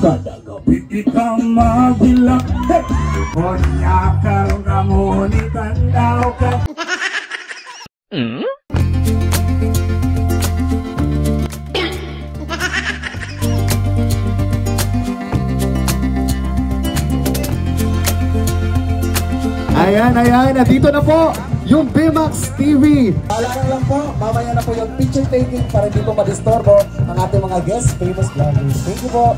Kada gabi ikang magila, Konya karong kamunitan daw ka. Ayan, nandito na po yung BMAX TV. Paalala lang po, mamaya na po yung picture taking para hindi po madistorbo ang ating mga guest famous vloggers. Thank you po.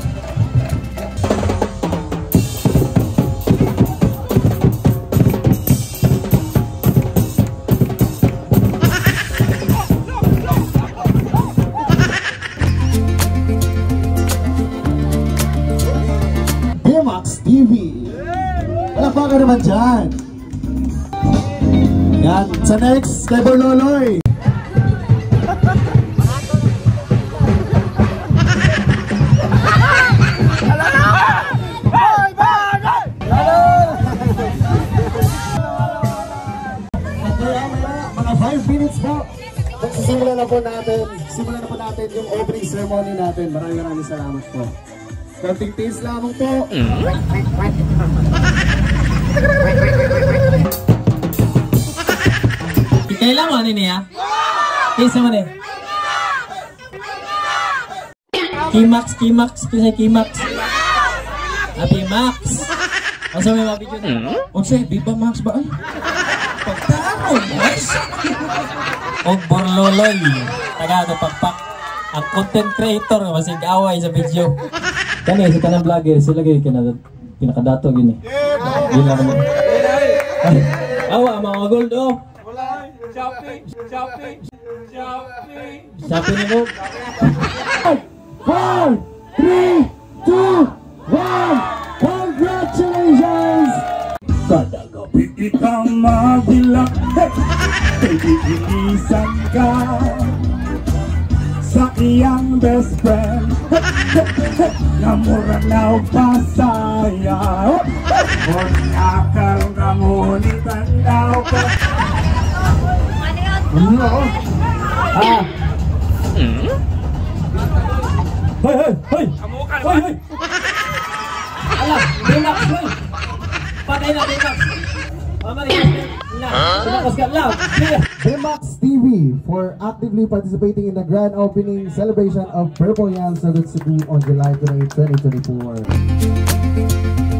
BMAX TV. Palakpakan naman dyan. Yan, sa next, kay Borloloy. Mga 5 minutes po. Simulan na po natin yung opening ceremony natin. Maraming salamat po. Konting taste lamang po. Kailan mo ano niya? Kisa mo na eh. Kimax. Kimax. Happy Max. Asa may mga video na? Unsay, Viva Max ba? Ay, pagtaon. Og Borloloy. Taga pagpak. Ang content creator, masig away sa video. Kani, sa kanang vlogger, sila kayo pinakadato gini. Gila naman. Awa, mga gold oh. Shopee na mo. 4, 3, 2, 1. Congratulations! Kada gabi ikang magila, Ilisan ka sa iyang best friend, Namura na pasaya, Konya karong kamunitan daw ka. Hoy! Alam, BMAX hoy! Patay na BMAX! BMAX TV for actively participating in the grand opening celebration of Purple Yam Salute Cebu on July 28, 2024.